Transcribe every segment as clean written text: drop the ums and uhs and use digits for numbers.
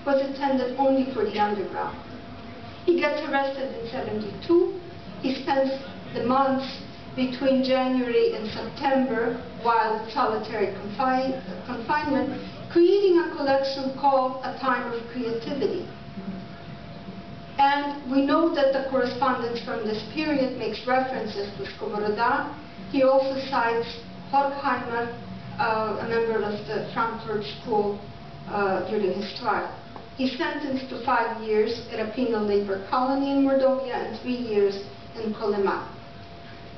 was intended only for the underground. He gets arrested in '72. He spends the months between January and September, while in solitary confinement, creating a collection called A Time of Creativity. And we know that the correspondence from this period makes references to Skovoroda. He also cites Horkheimer, a member of the Frankfurt School, during his trial. He's sentenced to 5 years at a penal labor colony in Mordovia and 3 years in Kolyma.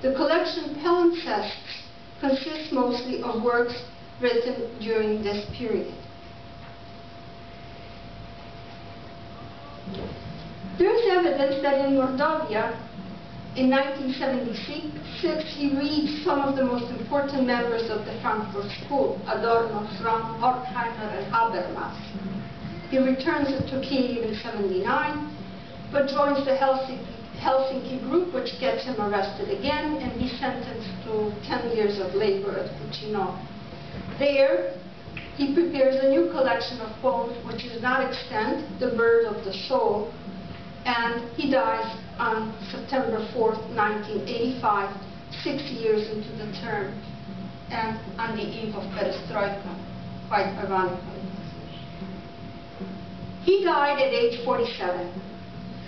The collection Palimpsests consists mostly of works written during this period. There is evidence that in Mordovia, in 1976, he reads some of the most important members of the Frankfurt School, Adorno, Fromm, Horkheimer, and Habermas. He returns to Kiev in '79, but joins the Helsinki group, which gets him arrested again, and he's sentenced to 10 years of labor at Kuchino. There, he prepares a new collection of poems, which is not extant, The Bird of the Soul, and he dies on September 4th, 1985, 6 years into the term, and on the eve of Perestroika, quite ironically. He died at age 47.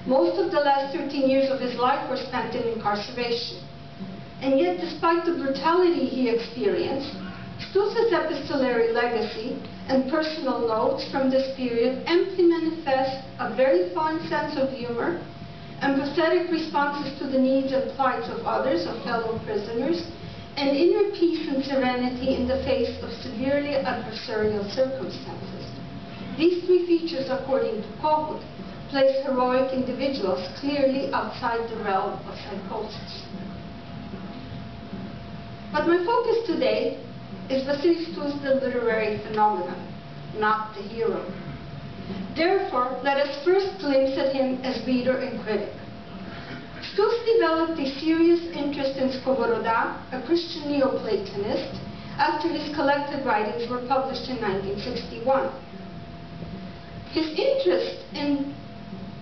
Most of the last 13 years of his life were spent in incarceration. And yet, despite the brutality he experienced, Stus's epistolary legacy and personal notes from this period amply manifest a very fine sense of humor and pathetic responses to the needs and plights of others, of fellow prisoners, and inner peace and serenity in the face of severely adversarial circumstances. These three features, according to Kohut, place heroic individuals clearly outside the realm of psychosis. But my focus today is Vasily Stus, the literary phenomenon, not the hero. Therefore, let us first glimpse at him as reader and critic. Stus developed a serious interest in Skovoroda, a Christian Neoplatonist, after his collected writings were published in 1961. His interest in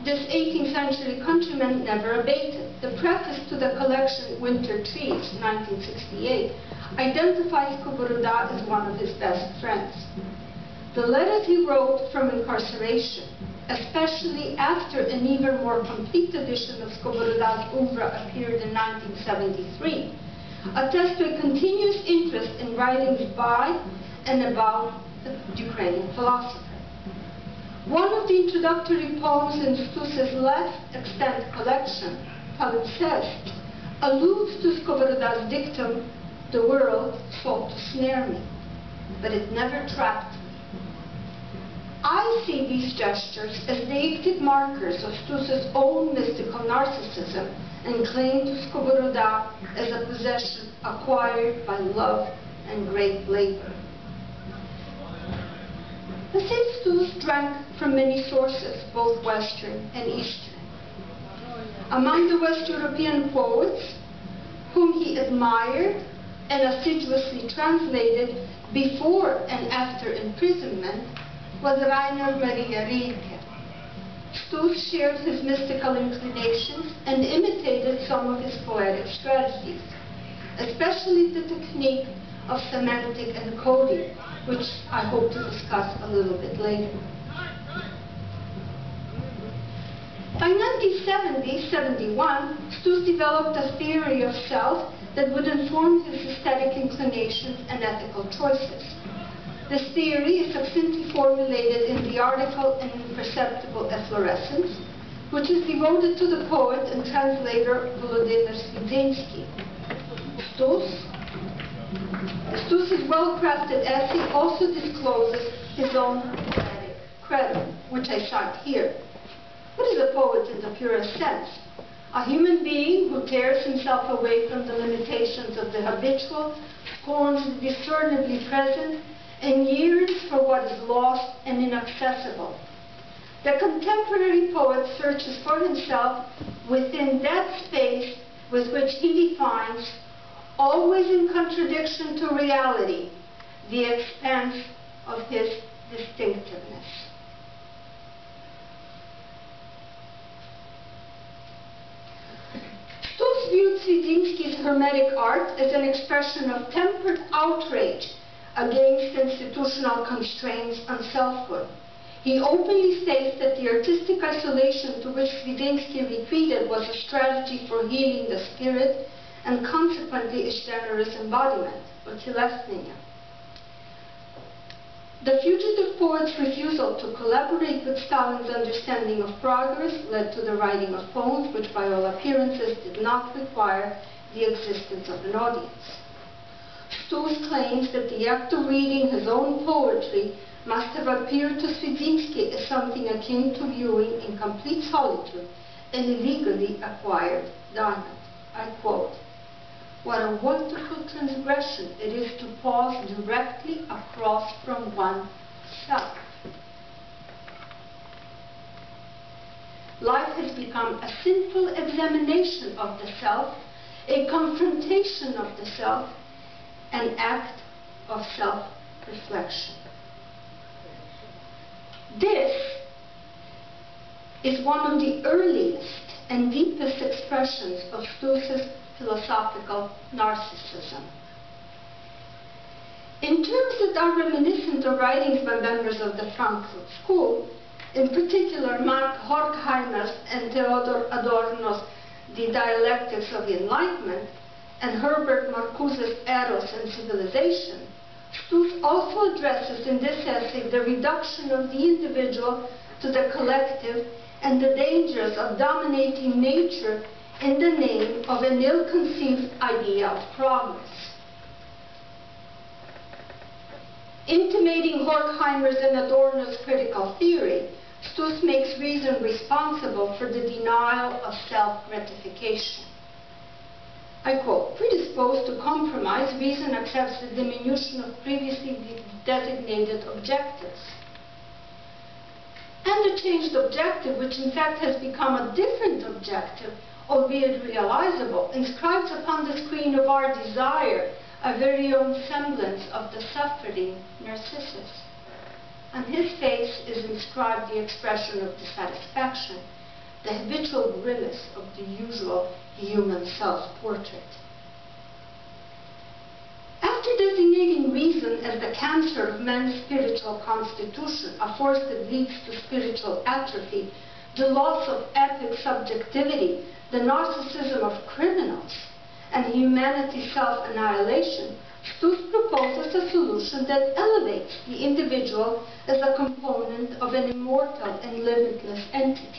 this 18th century countryman never abated. The preface to the collection Winter Trees, 1968, identifies Skovoroda as one of his best friends. The letters he wrote from incarceration, especially after an even more complete edition of Skovoroda's oeuvre appeared in 1973, attest to a continuous interest in writings by and about the Ukrainian philosopher. One of the introductory poems in Stus's last extant collection, Palimpsests, alludes to Skovoroda's dictum, "The world sought to snare me, but it never trapped me." I see these gestures as deictic markers of Stus's own mystical narcissism and claim to Skovoroda as a possession acquired by love and great labor. Vasily Stus drank from many sources, both Western and Eastern. Among the West European poets whom he admired and assiduously translated before and after imprisonment was Rainer Maria Rilke. Stus shared his mystical inclinations and imitated some of his poetic strategies, especially the technique of semantic encoding, which I hope to discuss a little bit later. By 1970-71, Stus developed a theory of self that would inform his aesthetic inclinations and ethical choices. This theory is succinctly formulated in the article An Imperceptible Efflorescence, which is devoted to the poet and translator Volodymyr Svidzinski. Stus's well-crafted essay also discloses his own poetic credo, which I cite here. What is a poet in the purest sense? A human being who tears himself away from the limitations of the habitual, scorns the discernibly present, and yearns for what is lost and inaccessible. The contemporary poet searches for himself within that space with which he defines, always in contradiction to reality, the expanse of his distinctiveness. hermetic art as an expression of tempered outrage against institutional constraints on selfhood. He openly states that the artistic isolation to which Kwidzyński retreated was a strategy for healing the spirit and consequently its generous embodiment, ucieleśnienia. The fugitive poet's refusal to collaborate with Stalin's understanding of progress led to the writing of poems which by all appearances did not require the existence of an audience. Stus claims that the act of reading his own poetry must have appeared to Kwidzyński as something akin to viewing in complete solitude an illegally acquired diamond. I quote, "What a wonderful transgression it is to pause directly across from oneself." Life has become a sinful examination of the self, a confrontation of the self, an act of self-reflection. This is one of the earliest and deepest expressions of Stus's philosophical narcissism. In terms that are reminiscent of writings by members of the Frankfurt School, in particular Mark Horkheimer's and Theodor Adorno's The Dialectics of the Enlightenment and Herbert Marcuse's Eros and Civilization, Stus also addresses in this essay the reduction of the individual to the collective and the dangers of dominating nature in the name of an ill-conceived idea of progress. Intimating Horkheimer's and Adorno's critical theory, Stus makes reason responsible for the denial of self-gratification. I quote, "Predisposed to compromise, reason accepts the diminution of previously designated objectives." And the changed objective, which in fact has become a different objective, albeit realizable, inscribes upon the screen of our desire a very own semblance of the suffering Narcissus. On his face is inscribed the expression of dissatisfaction, the habitual grimace of the usual human self-portrait. After designating reason as the cancer of man's spiritual constitution, a force that leads to spiritual atrophy, the loss of epic subjectivity, the narcissism of criminals, and humanity's self-annihilation, Stus proposes a solution that elevates the individual as a component of an immortal and limitless entity.